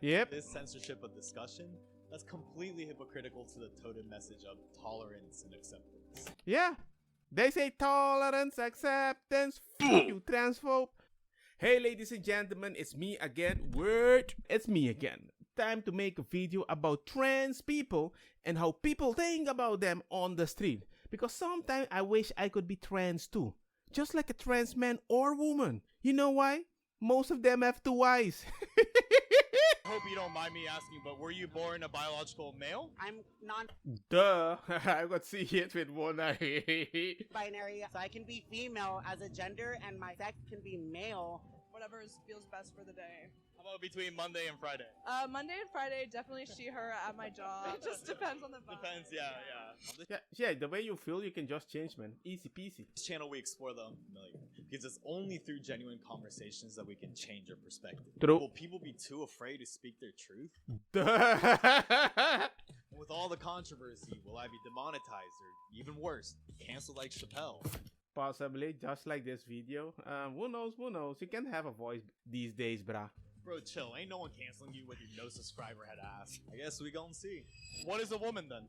Yep. This censorship of discussion, that's completely hypocritical to the totem message of tolerance and acceptance. Yeah. They say tolerance, acceptance. Fuck you, transphobe. Hey, ladies and gentlemen, it's me again. It's me again. Time to make a video about trans people and how people think about them on the street. Because sometimes I wish I could be trans too. Just like a trans man or woman. You know why? Most of them have two eyes. I hope you don't mind me asking, but were you born a biological male? I'm Duh. I got see it with one eye. non-binary, so I can be female as a gender, and my sex can be male. Whatever feels best for the day. How about between Monday and Friday? Monday and Friday, definitely she, her at my job. It just depends on the vibe. Depends, yeah. Yeah, the way you feel, you can just change, man. Easy peasy. This channel, we explore the unfamiliar because it's only through genuine conversations that we can change our perspective. True. Will people be too afraid to speak their truth? Duh. With all the controversy, will I be demonetized or even worse, canceled like Chappelle? Possibly, just like this video. Who knows, who knows? You can have a voice these days, brah. Bro, chill. Ain't no one canceling you with your no subscriber head ass. I guess we gon' see. What is a woman then?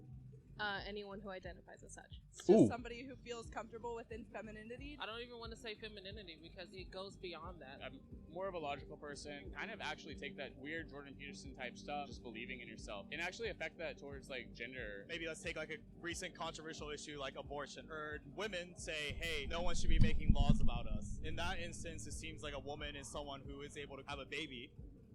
Anyone who identifies as such. It's just somebody who feels comfortable within femininity. I don't even want to say femininity because it goes beyond that. I'm more of a logical person. Kind of actually take that weird Jordan Peterson type stuff, just believing in yourself, and actually affect that towards like gender. Maybe let's take like a recent controversial issue like abortion. Or women say, hey, no one should be making laws about us. In that instance, it seems like a woman is someone who is able to have a baby.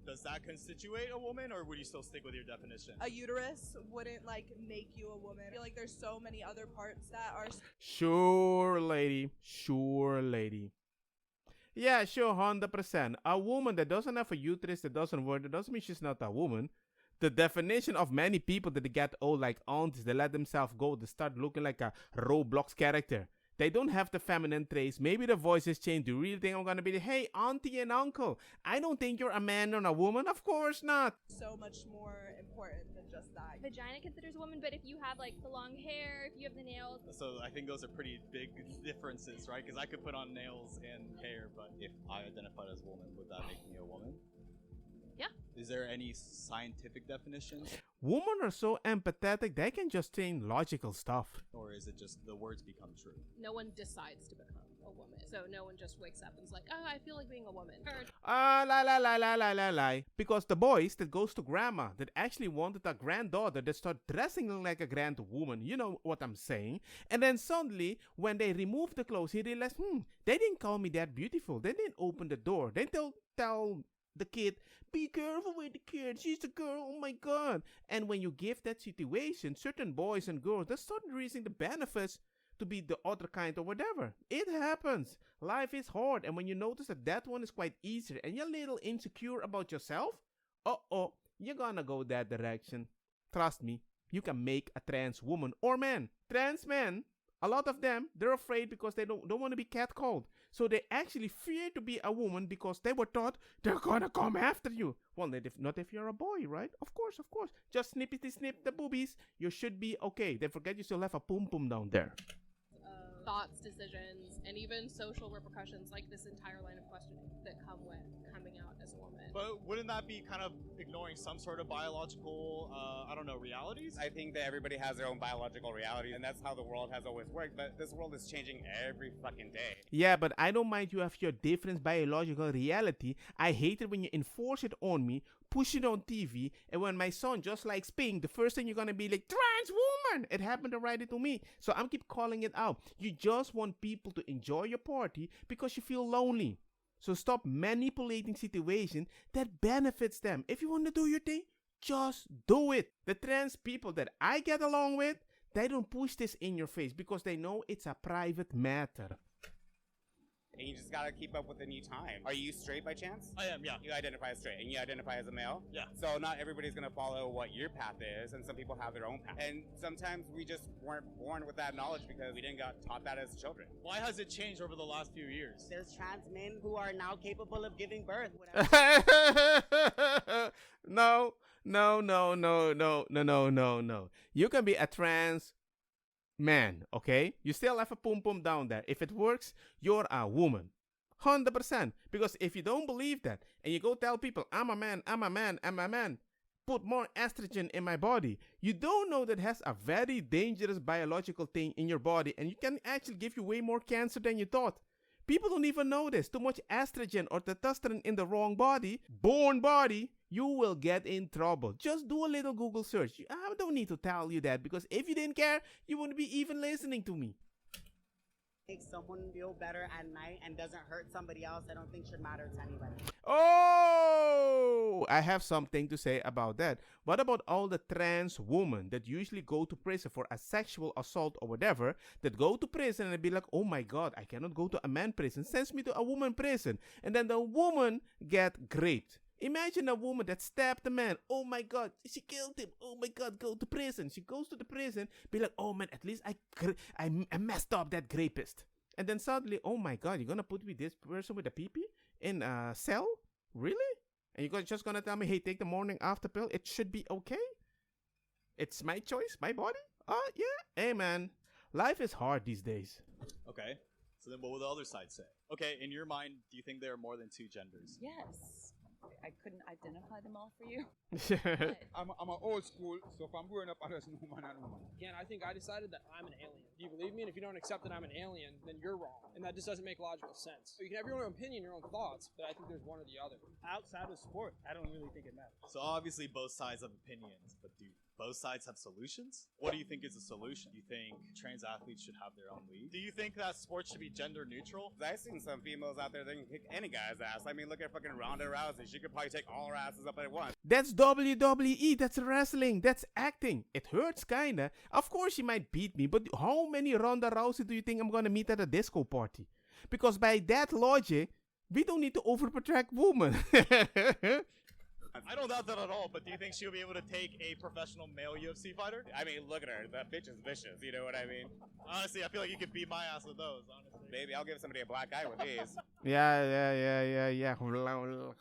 Does that constitute a woman, or would you still stick with your definition? A uterus wouldn't like make you a woman. I feel like there's so many other parts that are Sure, lady. Sure, lady. Yeah, sure, 100%. A woman that doesn't have a uterus, that doesn't work, that doesn't mean she's not a woman. The definition of many people that they get old like aunties, they let themselves go, they start looking like a Roblox character. They don't have the feminine traits. Maybe the voices change. Do you really think I'm gonna be the, hey, auntie and uncle? I don't think you're a man or a woman. Of course not. so much more important than just that. Vagina considers a woman, but if you have like the long hair, if you have the nails. So I think those are pretty big differences, right? Because I could put on nails and hair, but if I identified as a woman, would that make me a woman? Yeah. Is there any scientific definition? Women are so empathetic, they can just say logical stuff. Or is it just the words become true? No one decides to become a woman. So no one just wakes up and is like, oh, I feel like being a woman. Or Lie. Because the boys that goes to grandma that actually wanted a granddaughter that start dressing like a grand woman, you know what I'm saying? And then suddenly, when they remove the clothes, he realized, they didn't call me that beautiful. They didn't open the door. They tell the kid, be careful with the kid, she's a girl, oh my god. And when you give that situation, certain boys and girls, they start realizing the benefits to be the other kind or whatever. It happens. Life is hard, and when you notice that one is quite easier and you're a little insecure about yourself, you're gonna go that direction. Trust me, you can make a trans woman or man. Trans men, a lot of them, they're afraid because they don't want to be catcalled. So they actually fear to be a woman because they were taught they're gonna come after you. Well, not if you're a boy, right? Of course. Just snippety snip the boobies. You should be okay. Then forget you still have a pum pum down there. thoughts, decisions, and even social repercussions, like this entire line of questioning that come with coming out as a woman. But wouldn't that be kind of ignoring some sort of biological, I don't know, realities? I think that everybody has their own biological reality, and that's how the world has always worked, but this world is changing every fucking day. Yeah, but I don't mind you have your different biological reality. I hate it when you enforce it on me, push it on TV, and when my son just likes pink, the first thing you're gonna be like, trans woman! It happened to write it to me. So I'm keep calling it out. You just want people to enjoy your party because you feel lonely. So stop manipulating situations that benefits them. If you want to do your thing, just do it. The trans people that I get along with, they don't push this in your face because they know it's a private matter. And you just gotta keep up with the new time. Are you straight by chance? I am, yeah. You identify as straight, and you identify as a male? Yeah. So not everybody's gonna follow what your path is, and some people have their own path. And sometimes we just weren't born with that knowledge because we didn't got taught that as children. Why has it changed over the last few years? There's trans men who are now capable of giving birth. Whatever. No. You can be a trans man, okay? You still have a pum pum down there. If it works, you're a woman. 100%. Because if you don't believe that and you go tell people, I'm a man, I'm a man, I'm a man, put more estrogen in my body, you don't know that has a very dangerous biological thing in your body and you can actually give you way more cancer than you thought. People don't even know this. Too much estrogen or testosterone in the wrong body, born body, you will get in trouble. Just do a little Google search. I don't need to tell you that because if you didn't care, you wouldn't be even listening to me. Makes someone feel better at night and doesn't hurt somebody else, I don't think should matter to anybody. Oh, I have something to say about that. What about all the trans women that usually go to prison for a sexual assault or whatever, that go to prison and be like, oh my God, I cannot go to a man prison, sends me to a woman prison, and then the woman get raped. Imagine a woman that stabbed a man. Oh my God, she killed him. Oh my God, go to prison. She goes to the prison, be like, oh man, at least I messed up that rapist. And then suddenly, oh my God, you're gonna put me this person with a pee in a cell? Really? And you're just gonna tell me, hey, take the morning after pill? It should be okay? It's my choice, my body? Yeah. Hey man, life is hard these days. Okay. So then what will the other side say? Okay, in your mind, do you think there are more than two genders? Yes. I couldn't identify them all for you. I'm an old school, so if I'm growing up, I just know man and woman. Again, I think I decided that I'm an alien. Do you believe me? And if you don't accept that I'm an alien, then you're wrong. And that just doesn't make logical sense. So you can have your own opinion, your own thoughts, but I think there's one or the other. Outside of sport, I don't really think it matters. So obviously both sides have opinions, but do both sides have solutions? What do you think is a solution? Do you think trans athletes should have their own league? Do you think that sports should be gender neutral? I've seen some females out there that can kick any guy's ass. I mean, look at fucking Ronda Rousey. She could probably take all her asses up at once. That's WWE, that's wrestling, that's acting. It hurts kinda. Of course she might beat me, but how many Ronda Rousey do you think I'm gonna meet at a disco party? Because by that logic, we don't need to overprotect women. I don't doubt that at all, but do you think she'll be able to take a professional male UFC fighter? I mean, look at her. That bitch is vicious. You know what I mean? Honestly, I feel like you could beat my ass with those, honestly. Maybe I'll give somebody a black eye with these. Yeah.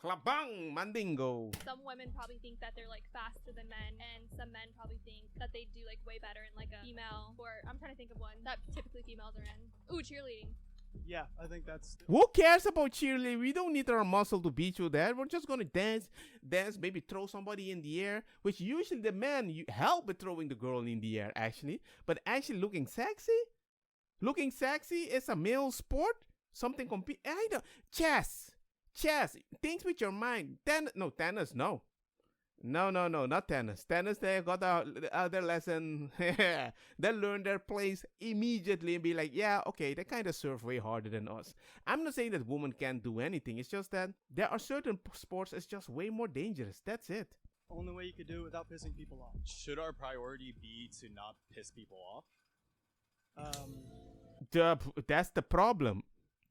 Klabang, mandingo. Some women probably think that they're like faster than men, and some men probably think that they do like way better in like a female, or I'm trying to think of one that typically females are in. Ooh, cheerleading. Yeah, I think that's... Who cares about cheerleading? We don't need our muscle to beat you there. We're just gonna dance, maybe throw somebody in the air, which usually the man help with throwing the girl in the air, actually. But actually looking sexy is a male sport? Something I don't... Chess. Things with your mind. Tennis, no. No, not tennis. Tennis, they got their lesson. They learn their place immediately and be like, yeah, okay, they kind of serve way harder than us. I'm not saying that women can't do anything. It's just that there are certain sports that's just way more dangerous. That's it. Only way you could do it without pissing people off. Should our priority be to not piss people off? That's the problem.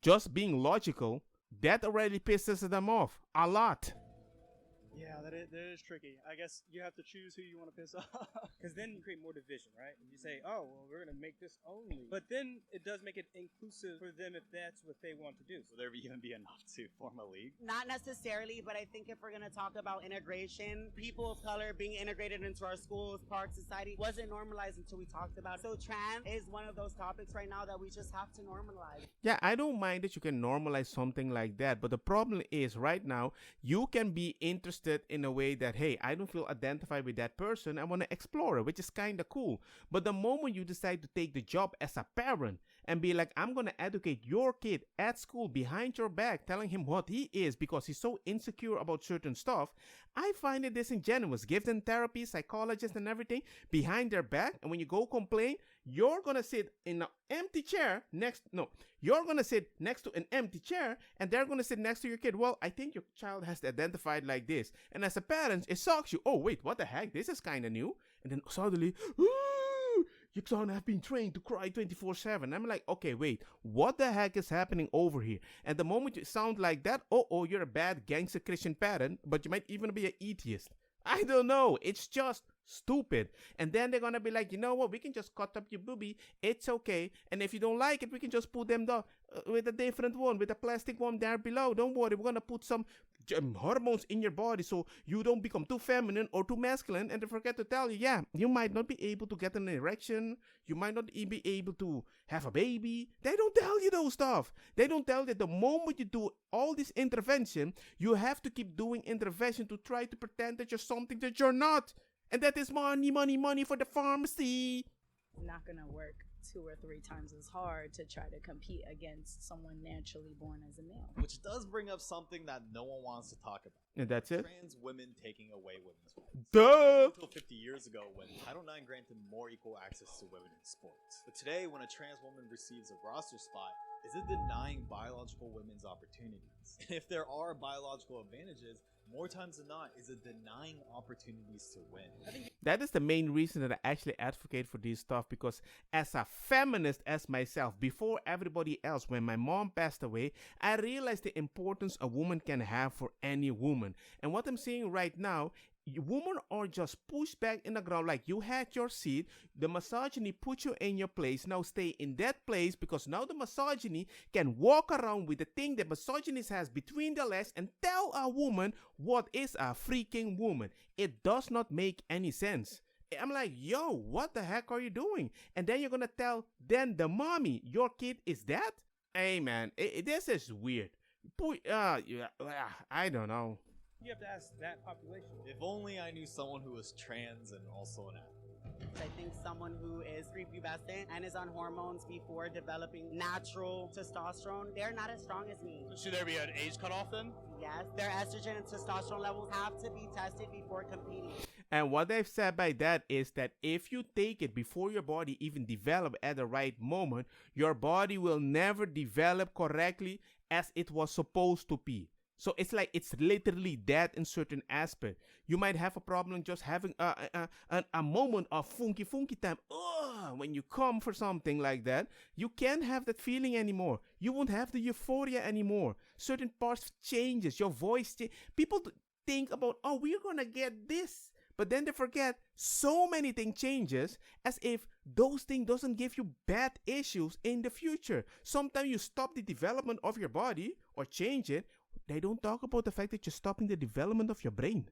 Just being logical, that already pisses them off a lot. Yeah, that is tricky. I guess you have to choose who you want to piss off. Because then you create more division, right? You say, oh, well, we're going to make this only. But then it does make it inclusive for them if that's what they want to do. Will there even be enough to form a league? Not necessarily, but I think if we're going to talk about integration, people of color being integrated into our schools, parks, society wasn't normalized until we talked about it. So trans is one of those topics right now that we just have to normalize. Yeah, I don't mind that you can normalize something like that. But the problem is right now, you can be interested in a way that, hey, I don't feel identified with that person. I want to explore it, which is kind of cool. But the moment you decide to take the job as a parent and be like, I'm going to educate your kid at school behind your back, telling him what he is because he's so insecure about certain stuff, I find it disingenuous. Give them therapy, psychologists and everything behind their back. And when you go complain, you're going to sit in an empty chair you're going to sit next to an empty chair and they're going to sit next to your kid. Well, I think your child has to identify like this. And as a parent, it shocks you. Oh, wait, what the heck? This is kind of new. And then suddenly, your son have been trained to cry 24/7. I'm like, okay, wait, what the heck is happening over here? And the moment you sound like that, you're a bad gangster Christian parent, but you might even be an atheist. I don't know. It's just stupid. And then they're going to be like, you know what? We can just cut up your boobie. It's okay. And if you don't like it, we can just put them down with a different one, with a plastic one there below. Don't worry. We're going to put some hormones in your body so you don't become too feminine or too masculine. And they forget to tell you, yeah, you might not be able to get an erection. You might not be able to have a baby. They don't tell you those stuff. They don't tell you that the moment you do all this intervention, you have to keep doing intervention to try to pretend that you're something that you're not. And that is money, money, money for the pharmacy. Not gonna work 2 or 3 times as hard to try to compete against someone naturally born as a male. Which does bring up something that no one wants to talk about. And that's it? Trans women taking away women's rights. Duh! Until 50 years ago when Title IX granted more equal access to women in sports. But today, when a trans woman receives a roster spot, is it denying biological women's opportunities? If there are biological advantages, more times than not, is it denying opportunities to win? That is the main reason that I actually advocate for this stuff, because as a feminist as myself, before everybody else, when my mom passed away, I realized the importance a woman can have for any woman. And what I'm seeing right now, women are just pushed back in the ground like you had your seat. The misogyny put you in your place. Now stay in that place, because now the misogyny can walk around with the thing that misogynist has between the legs and tell a woman what is a freaking woman. It does not make any sense. I'm like, yo, what the heck are you doing? And then you're gonna tell then the mommy your kid is that? Hey man, this is weird. I don't know. You have to ask that population. If only I knew someone who was trans and also an athlete. I think someone who is prepubescent and is on hormones before developing natural testosterone, they're not as strong as me. Should there be an age cutoff then? Yes, their estrogen and testosterone levels have to be tested before competing. And what they've said by that is that if you take it before your body even develop at the right moment, your body will never develop correctly as it was supposed to be. So it's like it's literally that in certain aspect. You might have a problem just having a moment of funky time. When you come for something like that, you can't have that feeling anymore. You won't have the euphoria anymore. Certain parts changes. Your voice people think about, oh, we're gonna get this. But then they forget so many things changes, as if those things doesn't give you bad issues in the future. Sometimes you stop the development of your body or change it. They don't talk about the fact that you're stopping the development of your brain.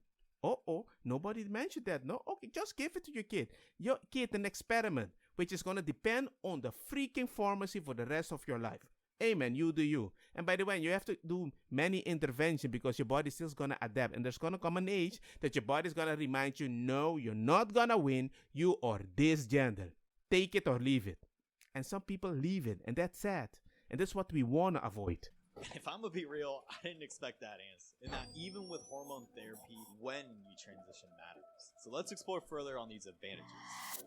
Nobody mentioned that. No, okay, just give it to your kid. Your kid an experiment, which is going to depend on the freaking pharmacy for the rest of your life. Amen, you do you. And by the way, you have to do many interventions because your body still's going to adapt. And there's going to come an age that your body's going to remind you, no, you're not going to win. You are this gender. Take it or leave it. And some people leave it, and that's sad. And that's what we want to avoid. If I'm gonna be real, I didn't expect that answer. And that even with hormone therapy, when you transition matters. So let's explore further on these advantages.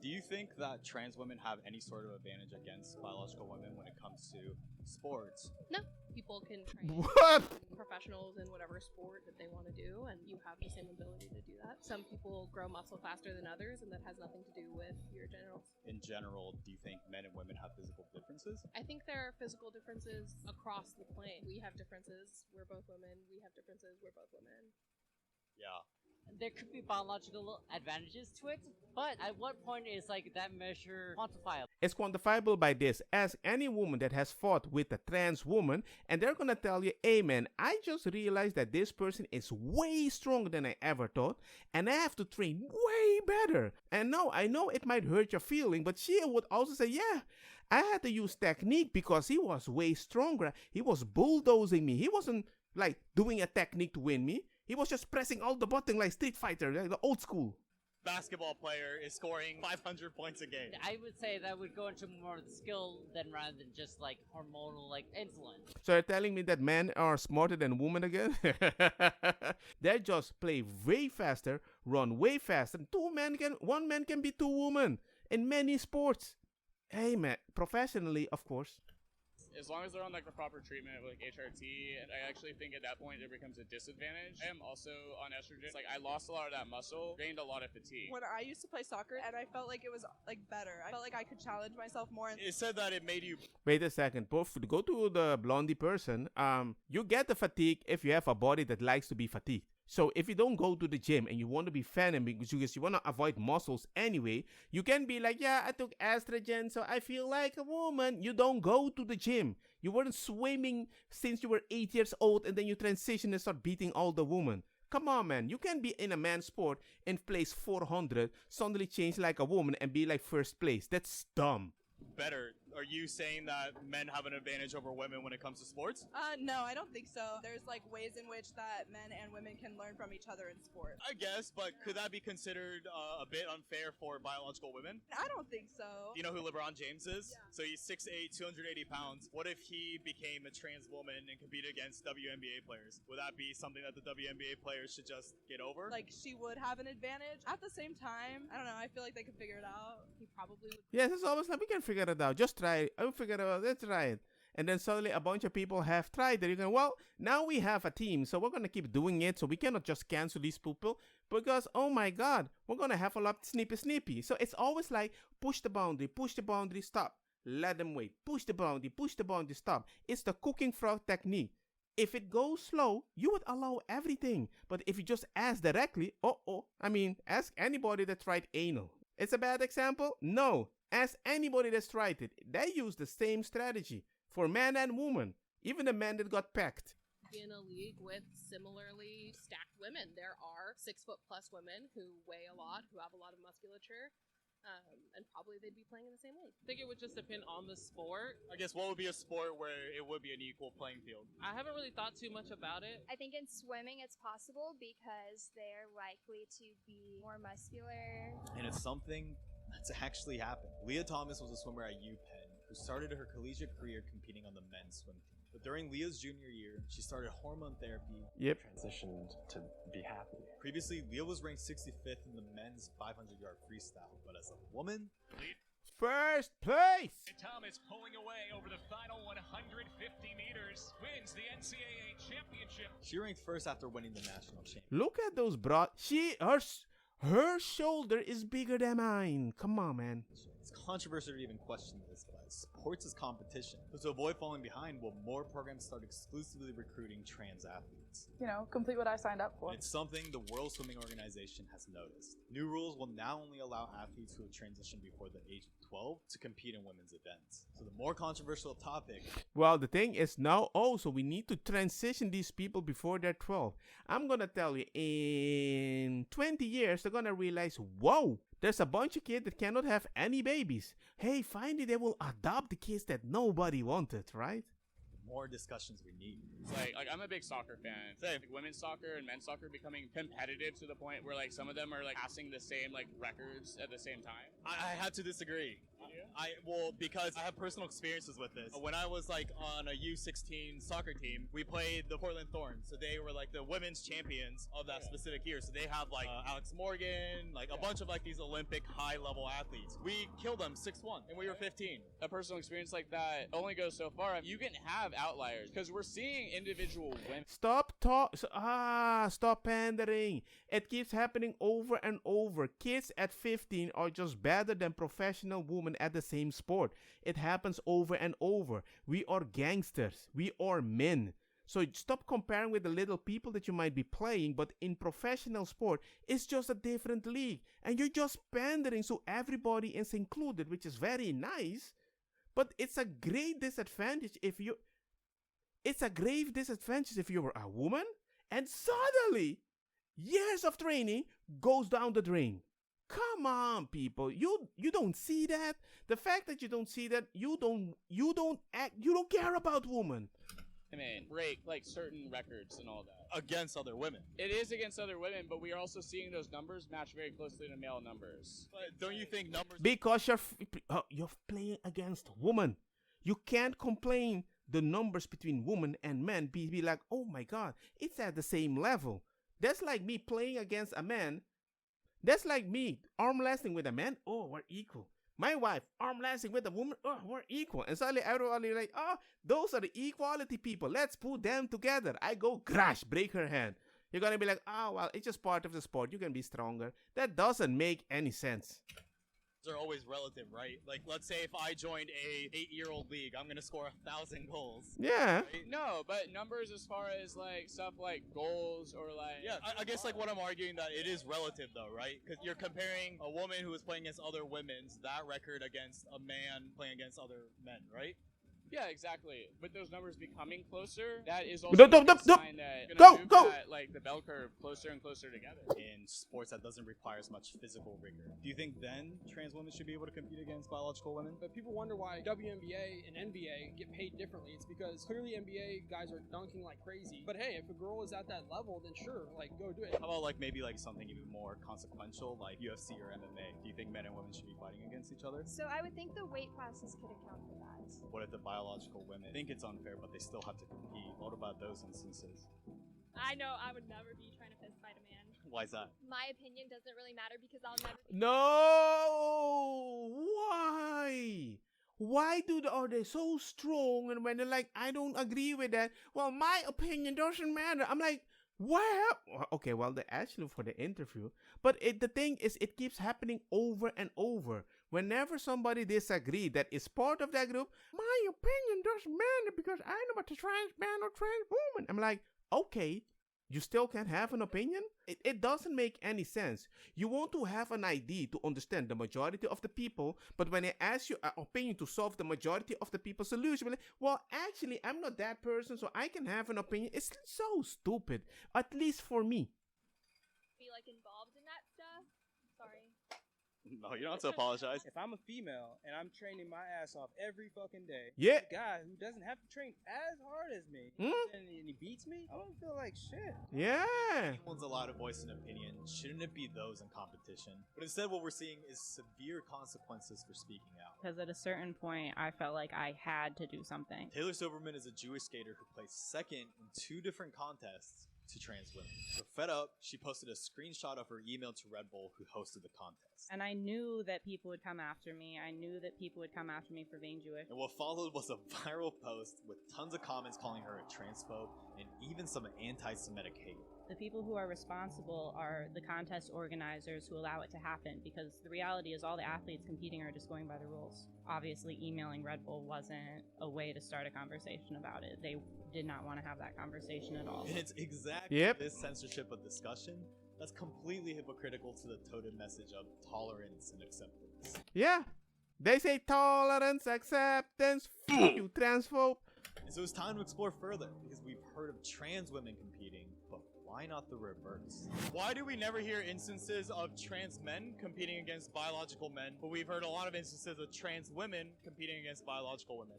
Do you think that trans women have any sort of advantage against biological women when it comes to sports? No. People can train professionals in whatever sport that they want to do, and you have the same ability to do that. Some people grow muscle faster than others, and that has nothing to do with your genitals. In general, do you think men and women have physical differences? I think there are physical differences across the plane. We have differences. We're both women. We have differences. We're both women. Yeah. There could be biological advantages to it, but at what point is like that measure quantifiable? It's quantifiable by this. Ask any woman that has fought with a trans woman, and they're gonna tell you, hey man, I just realized that this person is way stronger than I ever thought, and I have to train way better. And no, I know it might hurt your feeling, but she would also say, yeah, I had to use technique because he was way stronger. He was bulldozing me. He wasn't like doing a technique to win me. He was just pressing all the buttons like Street Fighter, like the old school. Basketball player is scoring 500 points a game. I would say that would go into more of the skill than rather than just like hormonal like insulin. So you're telling me that men are smarter than women again? They just play way faster, run way faster. One man can be 2 women in many sports. Hey man, professionally, of course. As long as they're on like the proper treatment with like HRT, and I actually think at that point it becomes a disadvantage. I am also on estrogen. It's like I lost a lot of that muscle, gained a lot of fatigue. When I used to play soccer, and I felt like it was like better. I felt like I could challenge myself more. It said that it made you. Wait a second. Go to the blondie person. You get the fatigue if you have a body that likes to be fatigued. So if you don't go to the gym and you want to be feminine because you want to avoid muscles anyway, you can be like, yeah, I took estrogen, so I feel like a woman. You don't go to the gym. You weren't swimming since you were 8 years old and then you transition and start beating all the women. Come on, man. You can be in a man's sport and place 400, suddenly change like a woman and be like first place. That's dumb. Better. Are you saying that men have an advantage over women when it comes to sports? No, I don't think so. There's like ways in which that men and women can learn from each other in sport. I guess, but could that be considered a bit unfair for biological women? I don't think so. Do you know who LeBron James is? Yeah. So he's 6'8", 280 pounds. What if he became a trans woman and competed against WNBA players? Would that be something that the WNBA players should just get over? Like, she would have an advantage. At the same time, I don't know, I feel like they could figure it out. He probably would. Yes, it's always like, we can figure it out. Just try it. I'll figure it out. Let's try it. And then suddenly a bunch of people have tried it. You can, well, now we have a team, so we're going to keep doing it. So we cannot just cancel these people because, oh my God, we're going to have a lot snippy. So it's always like, push the boundary, stop. Let them wait. Push the boundary, stop. It's the cooking frog technique. If it goes slow, you would allow everything. But if you just ask directly, ask anybody that tried anal. It's a bad example? No. Ask anybody that's tried it. They use the same strategy for man and woman, even the man that got pecked. In a league with similarly stacked women, there are 6 foot plus women who weigh a lot, who have a lot of musculature, and probably they'd be playing in the same league. I think it would just depend on the sport. I guess what would be a sport where it would be an equal playing field? I haven't really thought too much about it. I think in swimming it's possible because they're likely to be more muscular. And it's something that's actually happened. Leah Thomas was a swimmer at UPenn who started her collegiate career competing on the men's swim team. But during Leah's junior year, she started hormone therapy. Transitioned to be happy. Previously, Leah was ranked 65th in the men's 500-yard freestyle, but as a woman, first place! Thomas pulling away over the final 150 meters, wins the NCAA championship. She ranked first after winning the national championship. Look at those broad. Her shoulder is bigger than mine. Come on, man. It's controversial to even question this, but sports is competition. So to avoid falling behind, will more programs start exclusively recruiting trans athletes? Complete what I signed up for. It's something the World Swimming Organization has noticed. New rules will now only allow athletes who have transitioned before the age of 12 to compete in women's events. So the more controversial topic. Well, the thing is now also we need to transition these people before they're 12. I'm going to tell you, in 20 years, they're going to realize, whoa, there's a bunch of kids that cannot have any babies. Hey, finally they will adopt the kids that nobody wanted, right? More discussions we need. It's like I'm a big soccer fan. Like women's soccer and men's soccer becoming competitive to the point where like some of them are like passing the same like records at the same time. I have to disagree. Because I have personal experiences with this. When I was like on a U16 soccer team, we played the Portland Thorns. So they were like the women's champions of that specific year. So they have like Alex Morgan, like a bunch of like these Olympic high level athletes. We killed them 6-1 and we were 15. A personal experience like that only goes so far. You can have outliers because we're seeing individual women. Stop pandering. It keeps happening over and over. Kids at 15 are just better than professional women at the same sport. It happens over and over. We are gangsters. We are men. So stop comparing with the little people that you might be playing, but in professional sport, it's just a different league. And you're just pandering so everybody is included, which is very nice. But it's a great disadvantage if you... It's a grave disadvantage if you were a woman and suddenly years of training goes down the drain. Come on, people. You don't see that. The fact that you don't see that, you don't care about women. I mean, break like certain records and all that against other women. It is against other women, but we are also seeing those numbers match very closely to male numbers. But don't you think numbers? Because you're playing against women. You can't complain the numbers between women and men be like, oh my God, it's at the same level. That's like me playing against a man. That's like me arm wrestling with a man. Oh, we're equal. My wife arm wrestling with a woman. Oh, we're equal. And suddenly everybody like, oh, those are the equality people. Let's put them together. I go crash, break her hand. You're going to be like, oh, well, it's just part of the sport. You can be stronger. That doesn't make any sense. are always relative, right? Like, let's say if I joined a 8-year-old league, I'm gonna score 1,000 goals. Yeah. Right? No, but numbers as far as like stuff like goals or like I guess like what I'm arguing that it is relative though, right? Because you're comparing a woman who is playing against other women's that record against a man playing against other men, right? Yeah, exactly. With those numbers becoming closer, that is No, also no, a no, good no. sign that you're Go, gonna move go. that, like the bell curve closer and closer together. In sports that doesn't require as much physical rigor, do you think then trans women should be able to compete against biological women? But people wonder why WNBA and NBA get paid differently. It's because clearly NBA guys are dunking like crazy. But hey, if a girl is at that level, then sure, like go do it. How about like maybe like something even more consequential, like UFC or MMA? Do you think men and women should be fighting against each other? So I would think the weight classes could account for that. What if the biological women think it's unfair, but they still have to compete? What about those instances? I know I would never be trying to fist fight a man. Why is that? My opinion doesn't really matter because I'll never. No. Why? Why are they so strong? And when they're like, I don't agree with that. Well, my opinion doesn't matter. I'm like, what? Okay, well, they asked you for the interview, but the thing is, it keeps happening over and over. Whenever somebody disagrees that is part of that group, my opinion doesn't matter because I know what a trans man or trans woman. I'm like, okay, you still can have an opinion? It doesn't make any sense. You want to have an idea to understand the majority of the people, but when they ask you an opinion to solve the majority of the people's solution, like, well, actually, I'm not that person, so I can have an opinion. It's so stupid, at least for me. Be like involved in that stuff. Sorry. No, you don't have to apologize. If I'm a female and I'm training my ass off every fucking day, Yeah. a guy who doesn't have to train as hard as me, and he beats me, I don't feel like shit. Yeah. Anyone's allowed to voice an opinion. Shouldn't it be those in competition? But instead, what we're seeing is severe consequences for speaking out. Because at a certain point, I felt like I had to do something. Taylor Silverman is a Jewish skater who placed second in 2 different contests to trans women. So fed up, she posted a screenshot of her email to Red Bull, who hosted the contest. And I knew that people would come after me. I knew that people would come after me for being Jewish. And what followed was a viral post with tons of comments calling her a transphobe and even some anti-Semitic hate. The people who are responsible are the contest organizers who allow it to happen, because the reality is all the athletes competing are just going by the rules. Obviously, emailing Red Bull wasn't a way to start a conversation about it. They did not want to have that conversation at all. And it's exactly this censorship of discussion that's completely hypocritical to the toted message of tolerance and acceptance. Yeah. They say tolerance, acceptance, you transphobe. And so it's time to explore further, because we've heard of trans women competing, but why not the reverse? Why do we never hear instances of trans men competing against biological men, but we've heard a lot of instances of trans women competing against biological women?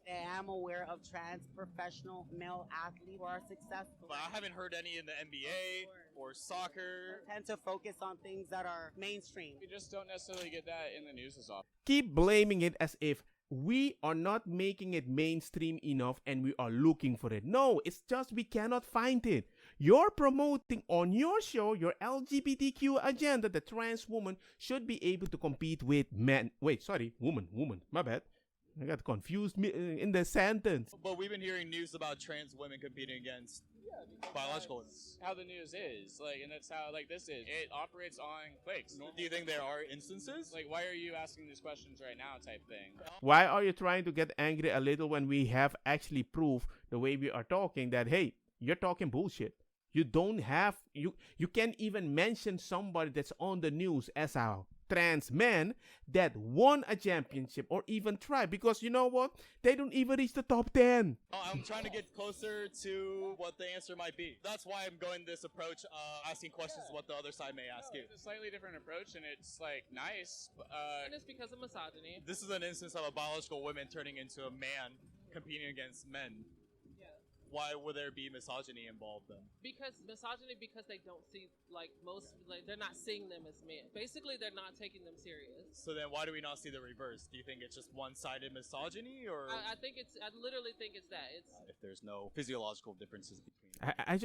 I am aware of trans professional male athletes who are successful. But I haven't heard any in the NBA or soccer. I tend to focus on things that are mainstream. We just don't necessarily get that in the news as often. Keep blaming it as if we are not making it mainstream enough and we are looking for it. No, it's just we cannot find it. You're promoting on your show your LGBTQ agenda. The trans woman should be able to compete with men. Wait, sorry, woman, my bad. I got confused in the sentence. But we've been hearing news about trans women competing against biological women. How the news is, like, and that's how, like, this is. It operates on clicks. Do you think there are instances? Like, why are you asking these questions right now type thing? Why are you trying to get angry a little when we have actually proof the way we are talking that, hey, you're talking bullshit. You don't have, you can't even mention somebody that's on the news as a trans man that won a championship or even tried, because you know what? They don't even reach the top 10. I'm trying to get closer to what the answer might be. That's why I'm going this approach, asking questions what the other side may ask you. It's a slightly different approach, and it's, like, nice. And it's because of misogyny. This is an instance of a biological woman turning into a man competing against men. Why would there be misogyny involved then? Because misogyny, because they don't see, like, they're not seeing them as men. Basically, they're not taking them serious. So then why do we not see the reverse? Do you think it's just one-sided misogyny, or? I literally think it's that. If there's no physiological differences between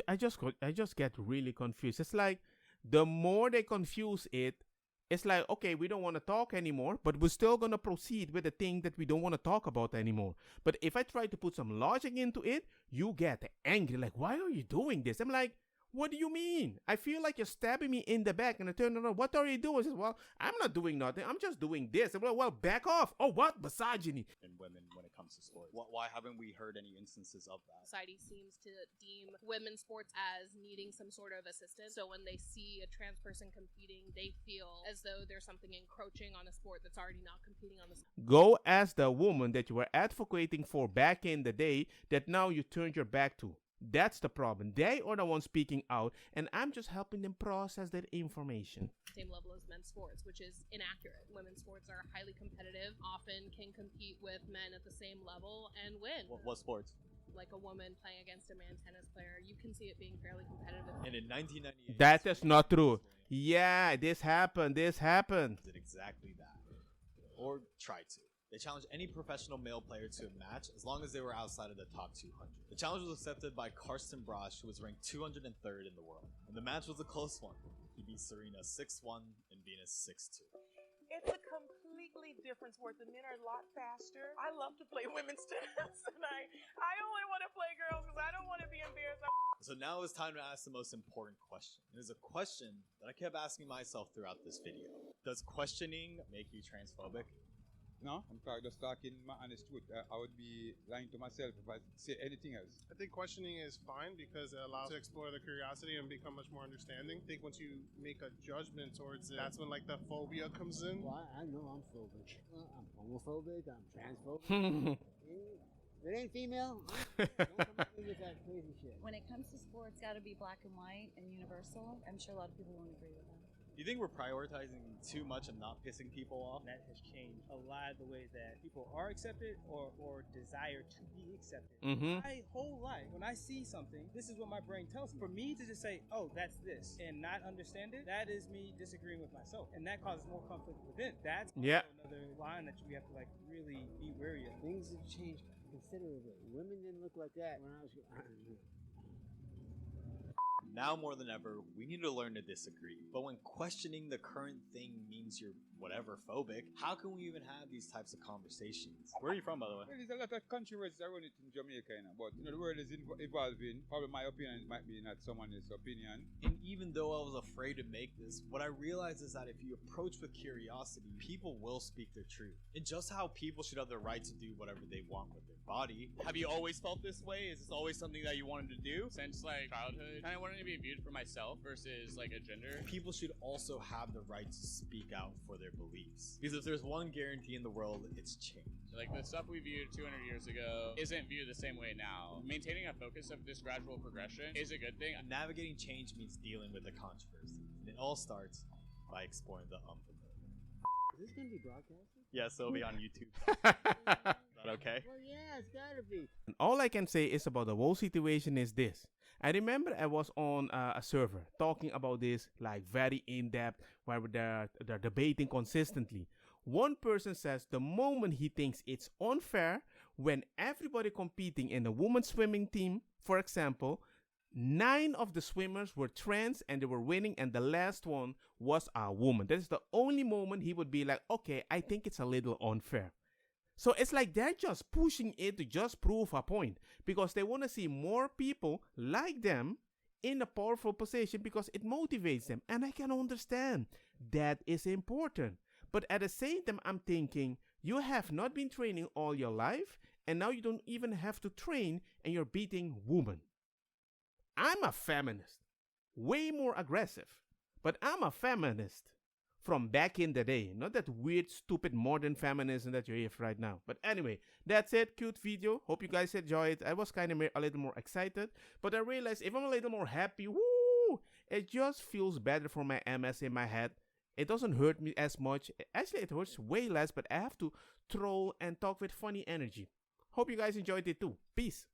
I just get really confused. It's like the more they confuse it, it's like, okay, we don't want to talk anymore, but we're still going to proceed with the thing that we don't want to talk about anymore. But if I try to put some logic into it, you get angry. Like, why are you doing this? I'm like, What do you mean? I feel like you're stabbing me in the back, and I turn around. What are you doing? I says, well, I'm not doing nothing. I'm just doing this. Well, back off. Oh, what? Misogyny. And women when it comes to sports. Why haven't we heard any instances of that? Society seems to deem women's sports as needing some sort of assistance. So when they see a trans person competing, they feel as though there's something encroaching on a sport that's already not competing on the sport. Go ask the woman that you were advocating for back in the day that now you turned your back to. That's the problem. They are the ones speaking out, and I'm just helping them process that information. Same level as men's sports, which is inaccurate. Women's sports are highly competitive, often can compete with men at the same level and win. What sports? Like a woman playing against a man tennis player, you can see it being fairly competitive. And in 1998, that is not true. Yeah, this happened. Did exactly that, or tried to. They challenged any professional male player to a match as long as they were outside of the top 200. The challenge was accepted by Karsten Brosch, who was ranked 203rd in the world. And the match was a close one. He beat Serena 6-1 and Venus 6-2. It's a completely different sport. The men are a lot faster. I love to play women's tennis, and I only want to play girls because I don't want to be embarrassed. So now it's time to ask the most important question. It is a question that I kept asking myself throughout this video. Does questioning make you transphobic? No, I'm just talking my honest truth. I would be lying to myself if I say anything else. I think questioning is fine because it allows to explore the curiosity and become much more understanding. I think once you make a judgment towards it, that's when like the phobia comes in. Well, I know I'm phobic. I'm homophobic. I'm transphobic. If it ain't female, don't come at me with that crazy shit. When it comes to sports, got to be black and white and universal. I'm sure a lot of people won't agree with that. Do you think we're prioritizing too much and not pissing people off? That has changed a lot of the way that people are accepted or desire to be accepted. My whole life, when I see something, this is what my brain tells me. For me to just say, oh, that's this, and not understand it, that is me disagreeing with myself. And that causes more conflict within. That's another line that we have to like really be wary of. Things have changed considerably. Women didn't look like that when I was... Now more than ever, we need to learn to disagree. But when questioning the current thing means you're whatever phobic, how can we even have these types of conversations? Where are you from, by the way? Well, there's a lot of controversies around it in Jamaica, but the world is evolving. Probably my opinion might be not someone else's opinion. And even though I was afraid to make this, what I realized is that if you approach with curiosity, people will speak their truth. And just how people should have the right to do whatever they want with their body. Have you always felt this way? Is this always something that you wanted to do? Since like childhood, kind of wanted to be viewed for myself versus like a gender. People should also have the right to speak out for their beliefs. Because if there's one guarantee in the world, it's change. Like the stuff we viewed 200 years ago isn't viewed the same way now. Maintaining a focus of this gradual progression is a good thing. Navigating change means dealing with the controversy. And it all starts by exploring the unfamiliar. Is this going to be broadcasted? Yes, it'll be on YouTube. Is that okay? Well, yeah, it's got to be. And all I can say is about the whole situation is this. I remember I was on a server talking about this like very in-depth where they're debating consistently. One person says the moment he thinks it's unfair when everybody competing in the women's swimming team, for example, 9 of the swimmers were trans and they were winning and the last one was a woman. That is the only moment he would be like, okay, I think it's a little unfair. So it's like they're just pushing it to just prove a point because they want to see more people like them in a powerful position because it motivates them. And I can understand that is important. But at the same time, I'm thinking you have not been training all your life and now you don't even have to train and you're beating women. I'm a feminist, way more aggressive, but I'm a feminist from back in the day, not that weird, stupid modern feminism that you hear right now. But anyway, that's it. Cute video. Hope you guys enjoyed it. I was kind of a little more excited, but I realized if I'm a little more happy, woo, it just feels better for my MS in my head. It doesn't hurt me as much. Actually, it hurts way less, but I have to troll and talk with funny energy. Hope you guys enjoyed it too. Peace.